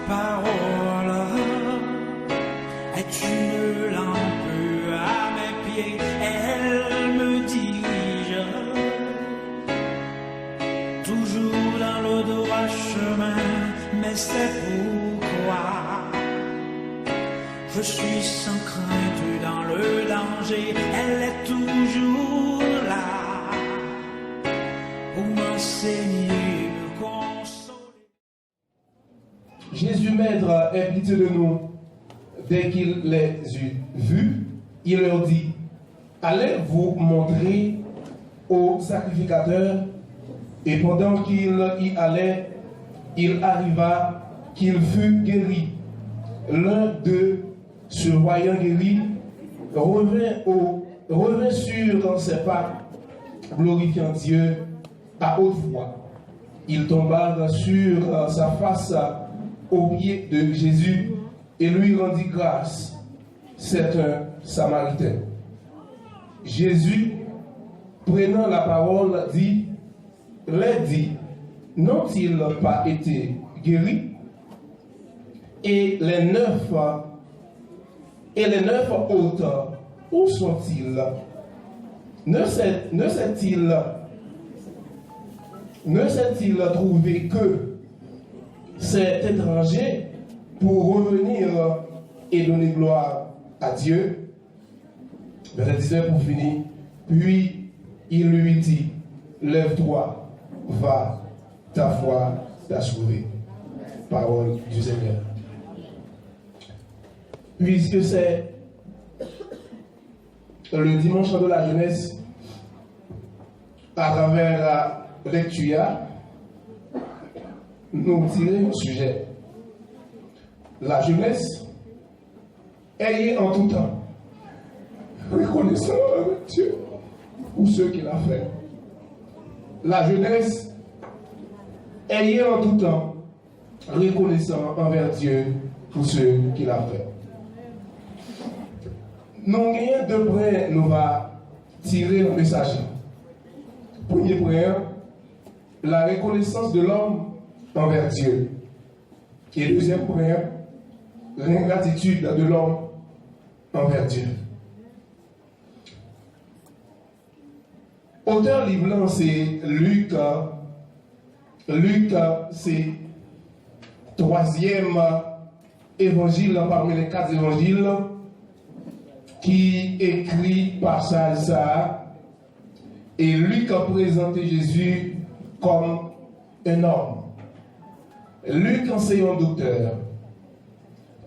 parole est une lampe à mes pieds, elle me dirige toujours dans le droit chemin, mais c'est pourquoi je suis sans crainte dans le danger, elle est toujours là pour m'enseigner, me consoler. Jésus Maître est pitié de nous. Dès qu'il les eut vus, il leur dit, allez vous montrer au sacrificateur. Et pendant qu'il y allait, il arriva qu'il fut guéri. L'un d'eux, se voyant guéri, revint sur ses pas, glorifiant Dieu à haute voix. Il tomba sur sa face aux pieds de Jésus et lui rendit grâce. C'est un Samaritain. Jésus, prenant la parole, dit, n'ont-ils pas été guéris? Et les neuf autres, où sont-ils? Ne s'est-il trouvé que cet étranger pour revenir et donner gloire à Dieu? Verset 19 pour finir. Puis il lui dit, lève-toi, va, ta foi t'a sauvé. Parole du Seigneur. Puisque c'est le dimanche de la jeunesse, à travers la lecture, nous tirons un sujet. La jeunesse, ayez en tout temps reconnaissant Dieu pour ceux qu'il a fait. La jeunesse, ayez en tout temps reconnaissant envers Dieu pour ceux qu'il a fait. Nous gagnons deux points, nous va tirer le message. Premier point, la reconnaissance de l'homme envers Dieu. Et deuxième point, l'ingratitude de l'homme envers Dieu. Auteur livre, c'est Luc. Luc, c'est troisième évangile parmi les 4 évangiles qui écrit passage ça. Et Luc a présenté Jésus comme un homme. Luc, c'est un docteur.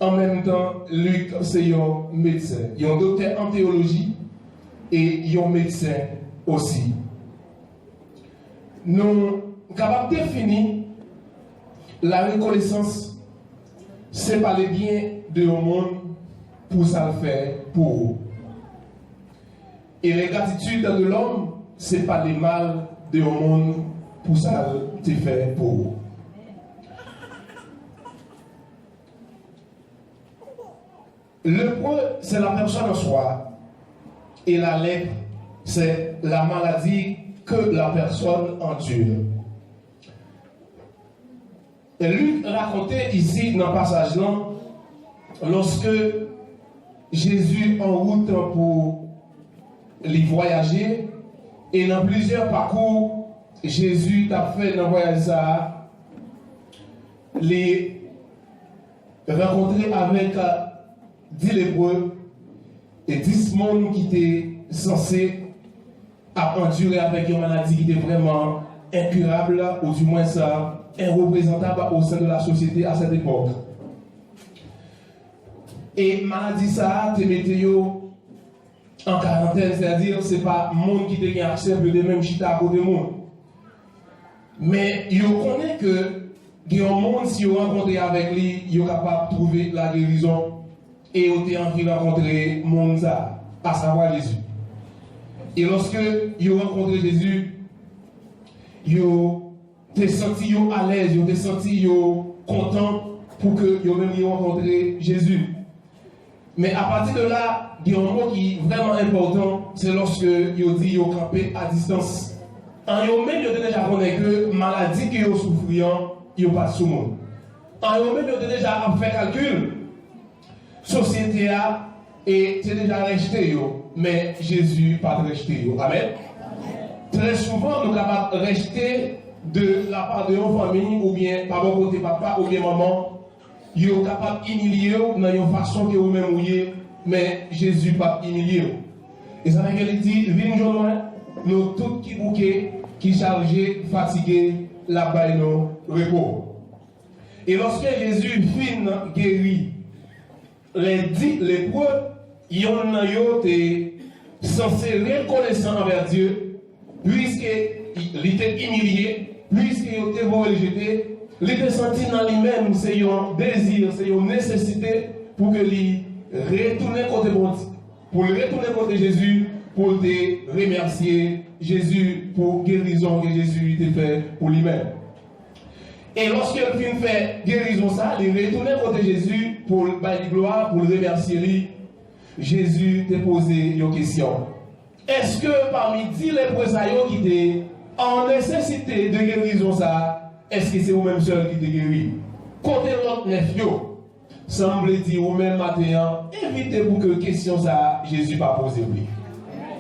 En même temps, Luc, c'est un médecin. Il y a un docteur en théologie et il y a un médecin aussi. Nous sommes capables de définir la reconnaissance, c'est pas les biens de monde pour ça le faire pour eux. Et l'ingratitude de l'homme, c'est pas les mal de monde pour ça le faire pour eux. Le point, c'est la personne en soi. Et la lèpre, c'est la maladie que la personne endure. Et Luc racontait ici, dans le passage-là, lorsque Jésus en route pour les voyager, et dans plusieurs parcours, Jésus a fait dans le voyage ça, les rencontrer avec 10 lépreux et 10 personnes qui étaient censés endurer avec une maladie qui était vraiment incurable, ou du moins ça, irreprésentable au sein de la société à cette époque. Et maladie ça, te mettez en quarantaine, c'est-à-dire c'est pas le monde qui te accès de des mêmes chita à côté de monde. Mais il connaît que il y a un monde, si vous rencontrez avec lui, il est capable de trouver la guérison et vous avez envie de rencontrer le monde, à savoir Jésus. Et lorsque vous rencontrez Jésus, vous êtes senti à l'aise, vous êtes senti content pour que vous même rencontré Jésus. Mais à partir de là, il y a un mot qui est vraiment important, c'est lorsque vous dit que vous campez à distance. En vous même, vous avez déjà connu que maladie que vous souffrez, il n'y a pas sous monde. En eux-mêmes, ils ont déjà fait calcul. Société a et c'est déjà rejeté, mais Jésus pas rejeté. Amen. Très souvent, nous sommes capables de rejeter de la part de nos familles, ou bien par mon côté papa, ou bien maman. Ils sont capables d'humilier dans une façon que vous-même mouillez, mais Jésus pas humilié. Et ça veut dire, viens journée, nous tous qui bouquets, qui chargés, fatigués, là-bas nous repos. Et lorsque Jésus finit guéri les 10 lépreux, ils ont été censés reconnaissant envers Dieu, puisqu'il était humilié, puisqu'il était rejeté, il était senti dans lui-même, c'est un désir, c'est une nécessité pour que lui retourne côté bon Dieu, pour le retourner côté Jésus, pour te remercier Jésus pour guérison que Jésus t'a fait pour lui-même. Et lorsqu'il fait guérison ça, il retourne côté Jésus pour lui faire gloire, pour le remercier lui. Jésus t'a posé une question. Est-ce que parmi 10 lépreux qui étaient en nécessité de guérison ça, est-ce que c'est vous-même seul qui t'est guéri? Côté l'autre neuf yo, semble dire vous-même matin, évitez pour que question ça, Jésus pas posé lui.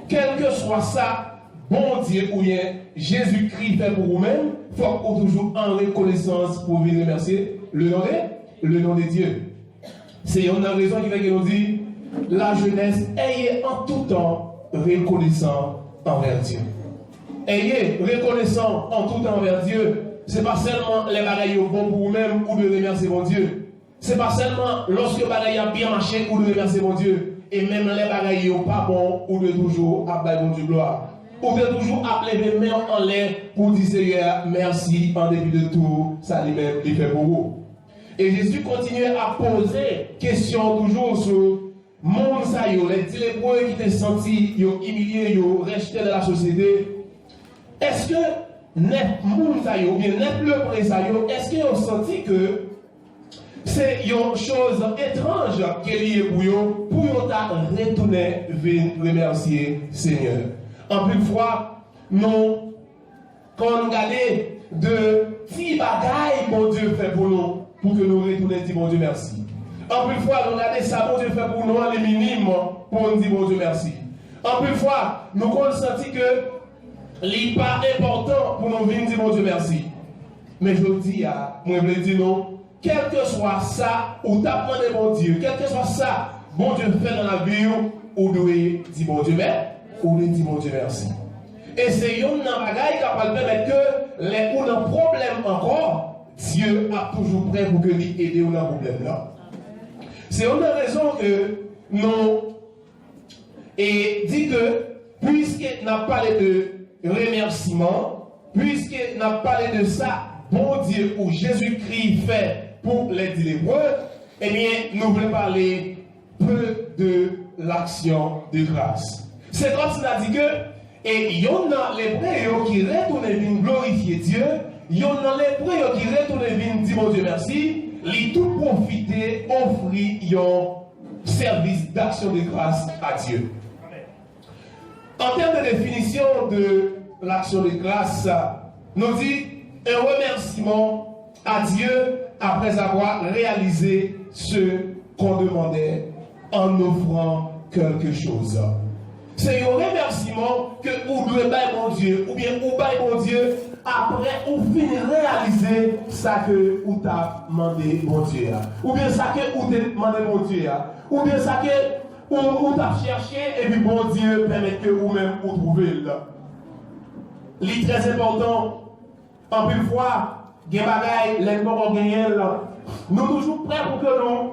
Quel que soit ça, bon Dieu ou bien Jésus-Christ fait pour vous-même, il faut qu'on toujours en reconnaissance pour venir remercier le nom de Dieu. C'est une raison qui fait que nous dit la jeunesse, ayez en tout temps reconnaissant envers Dieu. Ayez reconnaissant en tout temps envers Dieu. Ce n'est pas seulement les bagailles bon pour vous-même ou de remercier mon Dieu. Ce n'est pas seulement lorsque les bagailles a bien marché ou de remercier mon Dieu. Et même les bagailles pas bon ou de toujours appeler mon Dieu gloire. Ou de toujours appeler les mains en l'air pour dire Seigneur merci en dépit de tout, ça lui-même il fait pour vous. Et Jésus continue à poser question toujours sur monde ça les lépreux qui étaient sentis humiliés, rejetés de la société. Est-ce que net monde ça ou bien net lépreux ça est-ce qu'ils ont senti que c'est une chose étrange qui est liée pour eux retourner venir remercier Seigneur. En plus de fois, nous, quand on regarde de petits bagailles mon Dieu fait pour nous, pour que nous retournions dire mon Dieu merci. En plus de fois, nous regardons ça mon Dieu fait pour nous, les minimes, pour nous dire mon Dieu merci. En plus de fois, nous avons senti que ce n'est pas important pour nous venir dire mon Dieu merci. Mais je vous dis, moi je veux dire non, quel que soit ça, ou t'as demandé mon Dieu, quel que soit ça, bon Dieu fait dans la vie, ou doit dire mon Dieu merci. Ou lui dit mon Dieu merci. Et c'est un bagaille qui va permettre que les ou un problème encore, Dieu a toujours prêt pour que lui aider ou un problème là. C'est une raison que nous et dit que puisqu'il n'a parlé de remerciement, puisqu'il n'a parlé de ça, bon Dieu ou Jésus-Christ fait pour les lépreux, eh bien nous voulons parler peu de l'action de grâce. C'est comme cela dit que, et il y en a les prêts qui retournent venir glorifier Dieu, il y en a les prêts qui retournent venir dire mon Dieu merci, ils tout profiter, offrir un service d'action de grâce à Dieu. En termes de définition de l'action de grâce, nous dit un remerciement à Dieu après avoir réalisé ce qu'on demandait en offrant quelque chose. C'est un remerciement que vous devez faire mon Dieu, ou bien vous baillez mon Dieu, après vous finissez réaliser ça que vous avez demandé mon Dieu, ou bien ça que vous avez demandé mon Dieu, ou bien ça que vous avez cherché, et puis bon Dieu permet que vous-même vous trouvez là. C'est très important, en plus de fois, des bagailles, les moments gagnés là, nous sommes toujours prêts pour que nous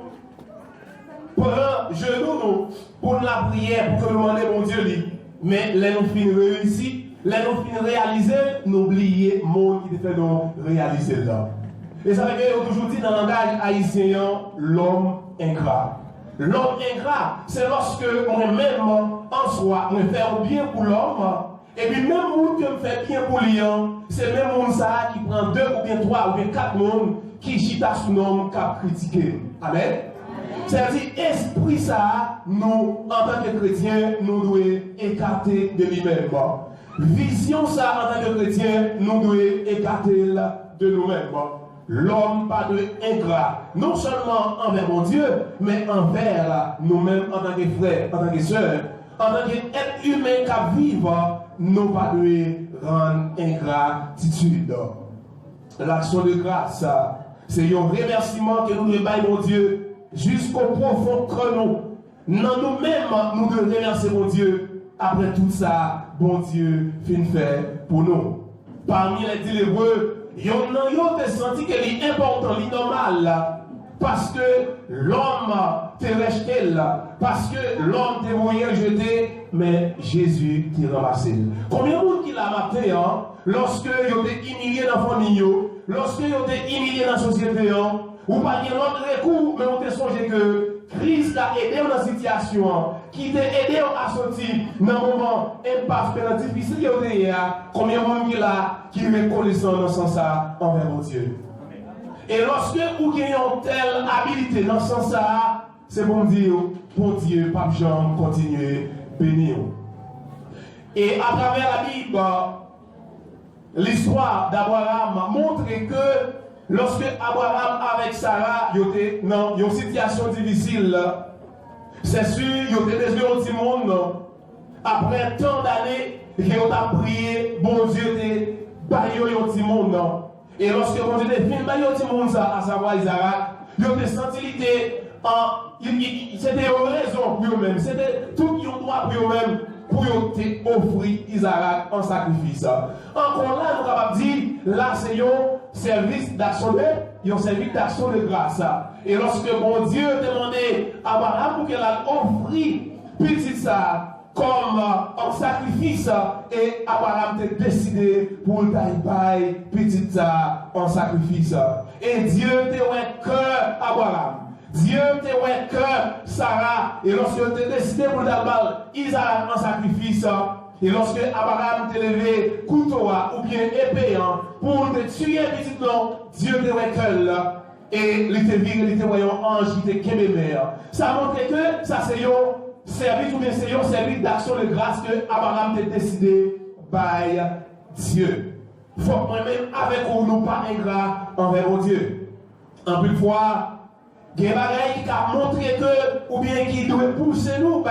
prendre genoux pour la prière, pour que nous demandions mon Dieu. Mais les nous finissons réussir, les nous finissons réaliser, n'oubliez le monde qui te fait nous réaliser là. Et ça veut dire qu'on toujours dit dans le langage haïtien, l'homme ingrat. L'homme ingrat, c'est lorsque moi-même en soi, on fait bien pour l'homme, et puis même monde qui me fait bien pour lui, c'est même monde ça qui prend 2 ou bien 3 ou bien 4 monde qui chita sous nom qui a critiqué. Amen. C'est-à-dire, esprit ça, nous, en tant que chrétiens, nous devons écarter de lui-même. Vision ça, en tant que chrétiens, nous devons écarter de nous-mêmes. l'homme pas de ingrat, non seulement envers mon Dieu, mais envers nous-mêmes en tant que frères, en tant que sœurs, en tant qu'être humain qui vivent, nous pas de rendre ingratitude. L'action de grâce, c'est un remerciement que nous devons faire, mon Dieu, jusqu'au profond cœur nous. Non, nous-mêmes, nous devons remercier mon Dieu. Après tout ça, bon Dieu fait faire pour nous. Parmi les délèvreux, il y a des senti que c'est important, c'est normal. Parce que l'homme t'a rejeté, parce que l'homme t'a voulu rejeter, mais Jésus t'a ramassé. Combien de monde qui l'a maté, lorsque il a été humilié dans la famille, lorsque il a été humilié dans la société, ou pas qu'il y a un autre recours, mais on t'a songé que Christ a aidé dans la situation, qui t'a aidé à sortir dans un moment impasse, difficile, combien de monde qui est reconnaissant dans ce sens envers mon Dieu. Et lorsque vous avez une telle habilité dans ce sens-là, c'est pour dire, bon Dieu, Pape Jean, continuez, bénir. Et à travers la Bible, l'histoire d'Abraham montre que lorsque Abraham avec Sarah, il était dans une situation difficile, c'est sûr, il était besoin d'un petit monde. Après tant d'années, il a prié, bon Dieu, il a un petit monde. Et lorsque mon Dieu a fini de tout le monde, à savoir Isaac, il a senti qu'il c'était une raison pour eux-mêmes, c'était tout un droit pour eux-mêmes pour offrir Isaac en sacrifice. Encore là, nous sommes capables de dire, là c'est un service d'action de grâce. Et lorsque mon Dieu demandait à Abraham pour qu'elle offre petit ça, comme en sacrifice, et Abraham a décidé pour le taille petit ça en sacrifice. Et Dieu te ouais cœur Abraham. Dieu te ouais cœur Sarah. Et lorsque tu as décidé pour le taille Isaac en sacrifice, et lorsque Abraham t'a levé couteau ou bien épée pour te tuer petit nom, Dieu te ouais cœur. Et il te vire, il te voyait un ange, il te kémémère. Ça montre que ça c'est un service ou bien c'est un service d'action de grâce que Abraham a décidé par Dieu. Il faut que moi-même avec nous pas ingrat envers mon Dieu. En plus de fois, il y a des choses qui ont montré que, ou bien qui doivent pousser nous,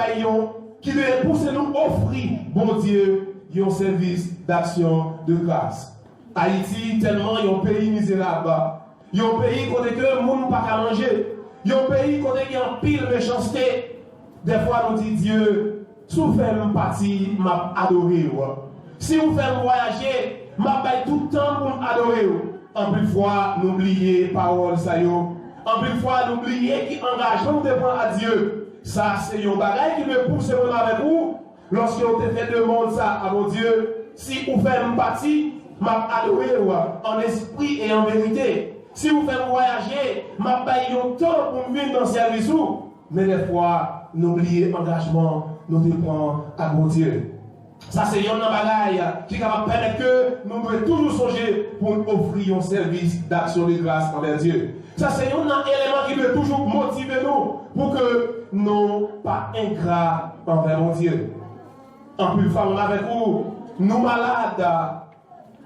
qui doivent pousser nous offrir, bon Dieu, un service d'action de grâce. Haïti, tellement, il y a un pays misérable. Il y a un pays où le monde n'a pas à manger. Il y a un pays où il y a un pile méchanceté. Des fois, nous disons Dieu, si vous faites une partie, m'a adoré. Si vous faites voyager, m'a baillé tout le temps pour m'adorer. En plus de fois, n'oubliez parole ça yo. En plus de fois, n'oubliez qui engagement dépend à Dieu. Ça, c'est un bagage qui me pousse avec vous. Lorsque vous fait demande ça à mon Dieu, si vous faites une partie, m'a adoré en esprit et en vérité. Si vous faites voyager, m'a baillé un temps pour venir dans le service. Mais des fois, n'oubliez engagement, nous dépend à mon Dieu. Ça, c'est un bagage qui est capable de permettre que nous devons toujours songer pour offrir un service d'action de grâce envers Dieu. Ça, c'est un élément qui veut toujours motiver nous pour que nous ne pas ingrats envers mon Dieu. En plus, on avec vous, nous malades.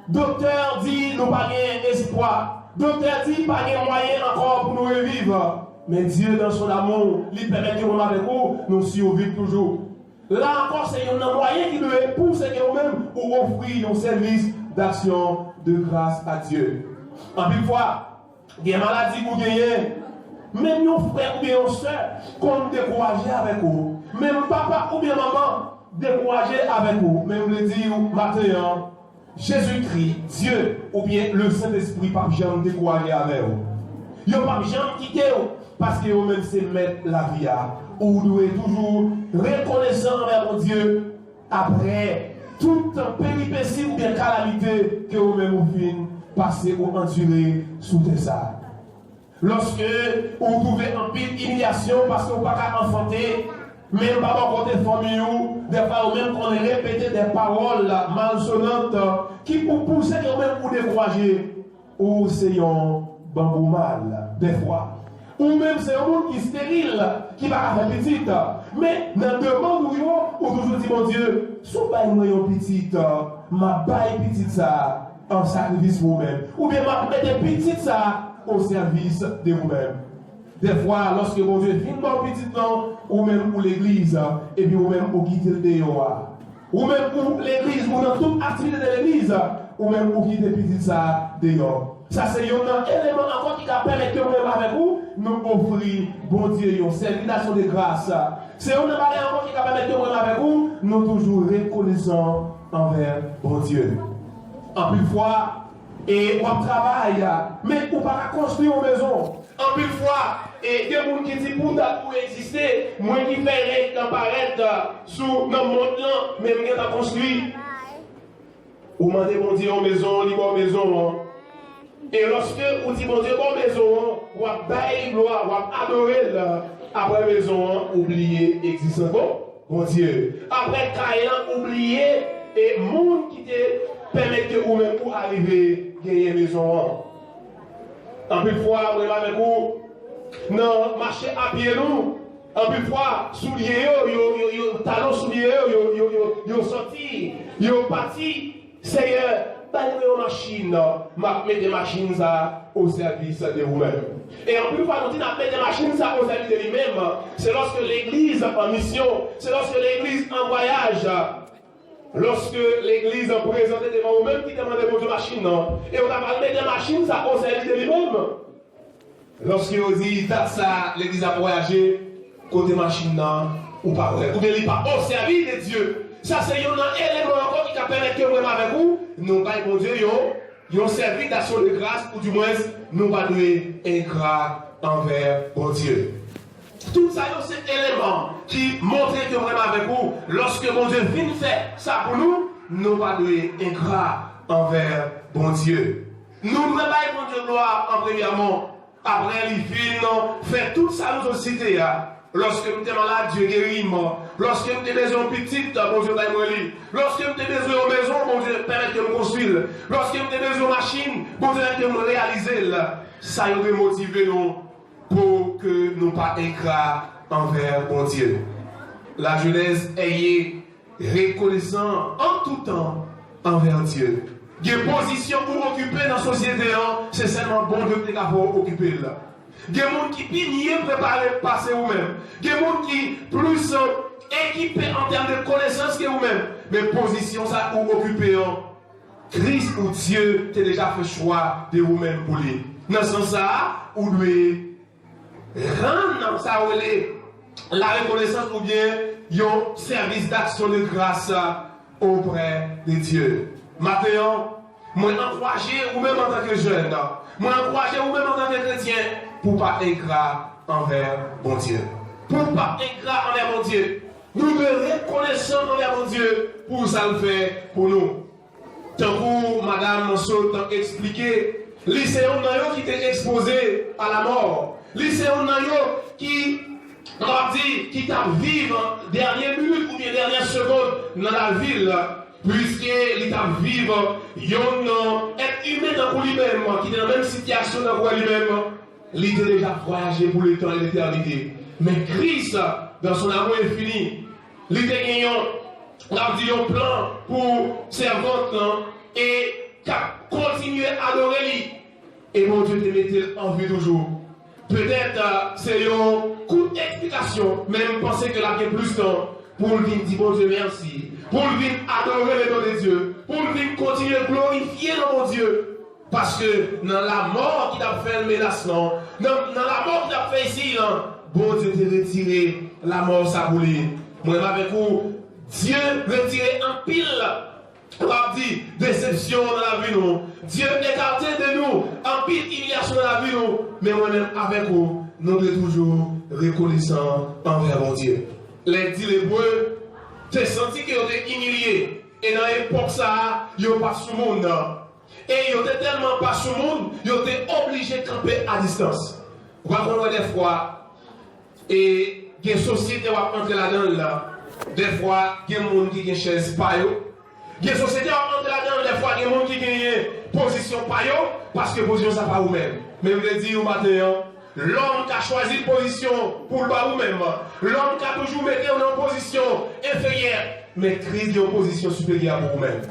Docteur dit nous pas espoir. Docteur dit pas de moyen encore pour nous revivre. Mais Dieu, dans son amour, lui permet que nous avec vous, nous survivons toujours. Là encore, c'est un moyen qui doit pousser nous-mêmes pour offrir un service d'action de grâce à Dieu. En plus, fois, il y a des maladies que vous gagnez. Même nos frères ou bien nos soeurs, qu'on découragé avec vous. Même papa ou bien maman, découragé avec vous. Même le dire maintenant, Jésus-Christ, Dieu ou bien le Saint-Esprit, pas jamais découragé avec vous. Ils n'ont pas jamais quitté vous. Parce que vous-même, c'est mettre la vie à. Vous devez toujours reconnaissant envers mon Dieu après toute péripétie ou bien calamité que vous-même vous finissez passer ou endurer sous ça. Lorsque vous trouvez en pile humiliation parce que vous n'avez pas enfanter, même pas dans côté famille, des fois vous-même qu'on répété des paroles malsonnantes qui pour pousser que vous-même vous décourager, ou c'est un bambou mal, des fois. Ou même c'est un monde qui est stérile, qui va faire petite. Mais dans le demande où on toujours dit, mon Dieu, si vous avez une petite, ma baille petite ça, en sacrifice pour vous-même. Ou bien mettez petit ça au service de vous-même. Des fois, lorsque mon Dieu vient dans petit temps, ou même pour l'église, et puis ou même pour quitter le dehors. Ou même pour l'église, ou dans toute activité de l'église, ou même pour quitter petit ça dehors. Ça, c'est un élément encore qui permet que nous-mêmes avec vous, nous offrir, bon Dieu, une salutation de grâce. C'est un élément encore qui permet que nous-mêmes avec vous, nous toujours reconnaissants envers bon Dieu. En plus fois, et on travaille, mais on ne peut pas construire une maison. En plus fois, et il y a des gens qui disent pour exister, moi qui fais apparaître sous notre monde là, mais je vais construire. Vous demandez bon Dieu en maison, libre maison. Et lorsque vous dites bon Dieu en maison, vous avez gloire, vous adorer après maison, oubliez existence. Bon Dieu. Après Caïn, oubliez et monde qui te permet que vous-même pour arriver à gagner maison. En plus de fois, vous avec vous, non, marcher à pied nous. En plus de fois, souliers, talons souliers, yo sorti, yo parti. Seigneur, pas de machine, mettre des machines au service de vous-même. Et en plus de fois, nous disons mettre des machines au service de lui-même. C'est lorsque l'église en mission, c'est lorsque l'église en voyage. Lorsque l'église présentait devant vous-même qui demandait votre machine, et on a parlé des machines, ça au service de lui-même. Lorsque vous dites ça, l'église a voyagé, côté machine, ou pas vrai, ou bien il n'est pas au service de Dieu. Ça, c'est un élément encore qui permet que nous avec vous, nous, bon Dieu, ils ont servi d'action de grâce, ou du moins, nous pas de ingrat envers bon Dieu. Tout ça, c'est un élément qui montre que vraiment avec vous, lorsque mon Dieu vient faire ça pour nous, nous pas de ingrat envers bon Dieu. Nous ne pas bon Dieu gloire en premièrement, après il vient faire tout ça nous cité. Lorsque nous sommes malades, Dieu guérit moi. Lorsque nous sommes maison petite, bon Dieu m'a guéri. Lorsque nous sommes maison, bon Dieu permet de nous construire. Lorsque nous sommes maison machine, bon Dieu permet de nous réaliser. Ça nous motive nous pour que nous ne pas ingrat envers bon Dieu. La jeunesse ayez reconnaissant en tout temps envers Dieu. Il y a une position pour occuper dans la société, c'est seulement bon Dieu qui va occuper là. Il y a des gens qui sont mieux préparés pour passer vous-même. Il y a des gens qui sont plus équipés en termes de connaissances que vous-même. Mais position ça pour occuper, Christ ou Dieu t'a déjà fait choix de vous-même pour lui. Dans ce sens-là, vous devez rendre ça la reconnaissance ou bien un service d'action de grâce auprès de Dieu. Maintenant, moi encourager vous-même en tant que jeune, moi encourager vous-même en tant que chrétien pour ne pas ingrat envers bon Dieu. Pour ne pas ingrat envers mon Dieu. Nous devons reconnaissant envers mon Dieu pour ça le faire pour nous. Tant que Madame Monceau t'a expliqué, lycéen qui était exposé à la mort. Lycéen qui a dit qui t'a vivre dernière minute ou bien dernière seconde dans la ville. Puisqu'il t'a vivre, il être humain dans lui-même, qui est dans la même situation dans lui-même, il était déjà voyagé pour le temps et l'éternité. Mais Christ, dans son amour infini, il était gagnant, il a dit un plan pour servante et continuer à adorer lui. Et mon Dieu te mettait en vie toujours. Peut-être c'est un coup d'explication, même penser que là il y a plus de temps pour lui dire bon Dieu merci. Pour venir adorer le nom de Dieu, pour venir continuer à glorifier le mon Dieu. Parce que dans la mort qui t'a fait le menacement, dans la mort qui t'a fait ici, bon Dieu t'a retiré la mort saboulée. Moi, avec vous, Dieu retiré en pile, on a dit, déception dans la vie, nous. Dieu écarté de nous, en pile humiliation dans la vie, nous. Mais moi-même, avec vous, nous sommes toujours reconnaissants envers mon Dieu. Les dix Hébreux, j'ai senti qu'ils étaient humiliés. Et dans l'époque, ça, ils n'ont pas sous le monde. Et ils étaient tellement pas sous le monde, ils étaient obligés de camper à distance. Vous voyez des fois, et il y a une société qui va entrer là-dedans. Des fois, il y a des gens qui ont une chaise payo. Il y a une société qui va entrer là-dedans. Des fois, il y a des gens qui ont une position payo, parce que position, ça pas vous-même. Mais vous le dites au matin, l'homme qui a choisi une position pour le bas vous-même, l'homme qui a toujours mis en position inférieure, mais Christ est en position supérieure pour vous-même.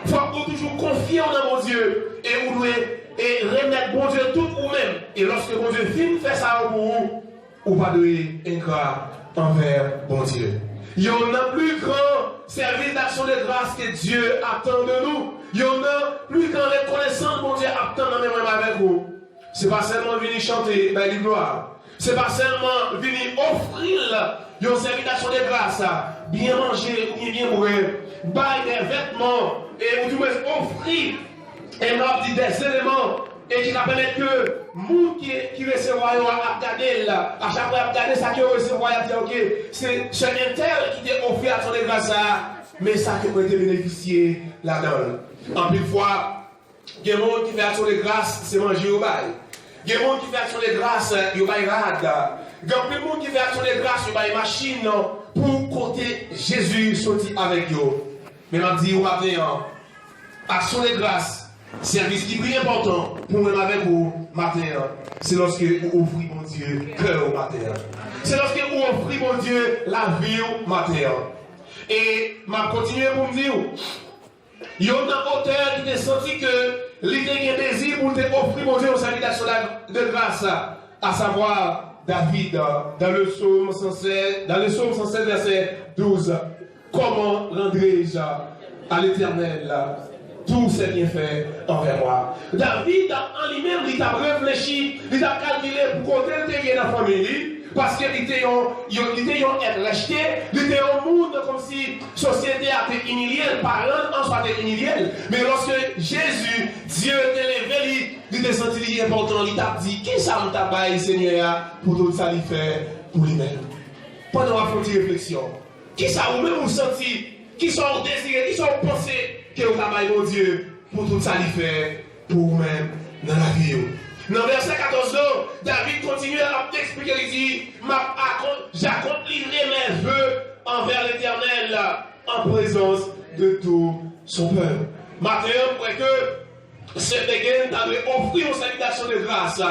Il faut toujours confier en mon Dieu et vous devez remettre bon Dieu tout vous-même. Et lorsque bon Dieu finit fait ça pour vous, vous pas de ingrat envers bon Dieu. Il y en a plus grand service d'action de grâce que Dieu attend de nous. Il y en a plus grand reconnaissance bon Dieu attend de même avec vous. Ce n'est pas seulement venir chanter dans les gloires. Ce n'est pas seulement venir offrir un service d'action de grâce, bien manger, bien boire, bailler des vêtements et vous devez offrir des éléments et qui permettent que les gens qui recevront à regarder à chaque fois à regarder ça qui recevront à dire ok, c'est un tel qui t'a offert à ton grâce, mais ça qui peut te bénéficier là-dedans. En plus de fois, il y a des gens qui font action de grâce, c'est manger au bail. Il y a des gens qui font action de grâce, ils ont bail rad. Il y a des gens qui font action de grâce, ils ont bail machine pour côté Jésus sorti avec eux. Mais je dis, action de grâce. Service qui est plus important pour moi avec vous matin, c'est lorsque vous offrez mon Dieu cœur au matin. C'est lorsque vous offrez mon Dieu la vie au matin. Et je continue pour me dire, il y a un auteur qui a senti que l'idée a désir pour offrir mon Dieu aux salutations de grâce, à savoir David dans le psaume 116, verset 12. Comment rendrai-je à l'Éternel tous ces bienfaits envers moi? David, en lui-même, il a réfléchi, il a calculé pour côté de la famille, parce qu'il était être rejeté, il était un monde comme si la société a été humiliée, les parents en soit humiliés. Mais lorsque Jésus, Dieu t'a levé, il t'a senti important, il t'a dit, qui ça me t'a baillé, Seigneur, pour tout ça, il fait pour lui-même. Pendant la petite réflexion, qui ça vous-même vous senti, qui sont désirés, qui sont pensés, que vous travaillez, mon Dieu, pour tout ça, il fait pour vous-même dans la vie. Dans le verset 14, David continue à t'expliquer, il dit, j'accomplirai mes vœux envers l'Éternel en présence de tout son peuple. Matin, après que ce dégaine t'avait offert une salutation de grâce,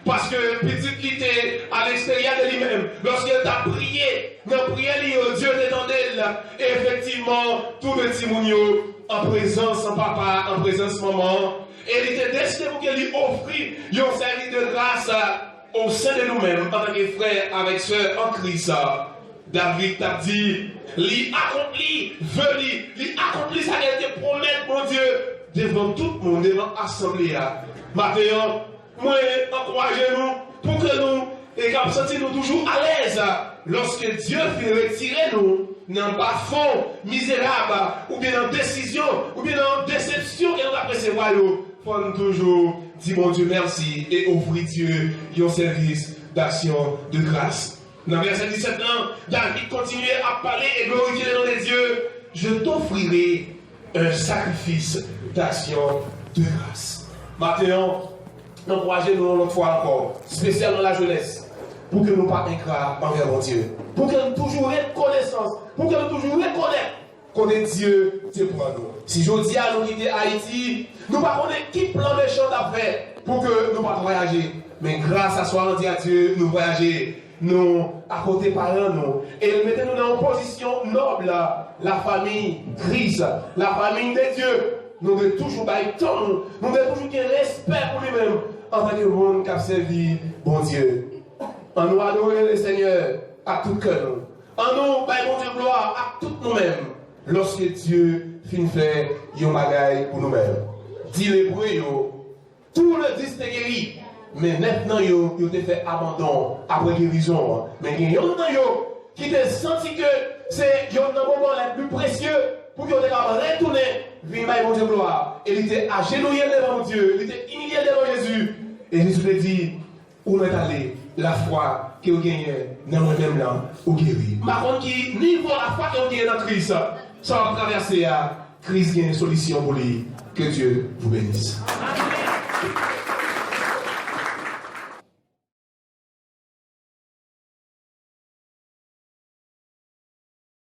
parce que petite qui était à l'extérieur de lui-même, lorsqu'il t'a prié, dans la prière, Dieu t'étendait, et effectivement, tout le timounio, en présence en papa, en présence maman, et il était destiné pour qu'il lui offre un service de grâce au sein de nous-mêmes, en tant que frères avec soeurs en Christ. David t'a dit, lui accomplit, lui accomplit ça qu'il te promet, mon Dieu, devant tout le monde, devant l'assemblée. Maintenant, moi, encouragez-nous pour que nous, et qu'on se sente toujours à l'aise lorsque Dieu fait retirer nous dans le bas-fond misérable, ou bien dans décision, ou bien dans déception, et on va recevoir. Il faut toujours dire mon Dieu merci et offrir Dieu un service d'action de grâce. Dans le verset 17, David continuait à parler et glorifier le nom de Dieu. Je t'offrirai un sacrifice d'action de grâce. Maintenant, encouragez-nous l'autre fois encore, spécialement la jeunesse, pour que nous ne pas ingrats envers mon Dieu. Pour que nous toujours reconnaissance, pour que nous toujours reconnaissons qu'on est Dieu, Dieu pour nous. Si je dis à nous quitter Haïti, nous ne pas connaître qui plan méchant d'après pour que nous ne pas voyager. Mais grâce à soi, on dit à Dieu, nous voyager. Nous, à côté parents, nous. Et mettez-nous dans une position noble, la famille Christ, la famille de Dieu. Nous devons toujours bailler temps, nous devons toujours qu'il y ait respect pour lui-même en tant que monde qui a servi bon Dieu. En nous adorer le Seigneur à tout cœur. En nous bailler bon Dieu gloire à tout nous-mêmes. Lorsque Dieu finit faire un bagaille pour nous-mêmes. Dit l'hébreu, tout le disque est guéri. Mais maintenant, il a fait abandon après guérison. Mais il y a un qui a senti que c'est un moment le plus précieux pour qu'il ait retourné vers mon Dieu gloire. Et il était agenouillé devant Dieu, il était humilié devant Jésus. Et Jésus lui dit, où est allé la foi que vous gagnez dans le même là, ou guéri. Par contre, qui niveau la foi que vous gagnez dans Christ, ça va traverser à Christ qui a une solution pour lui. Que Dieu vous bénisse. Amen.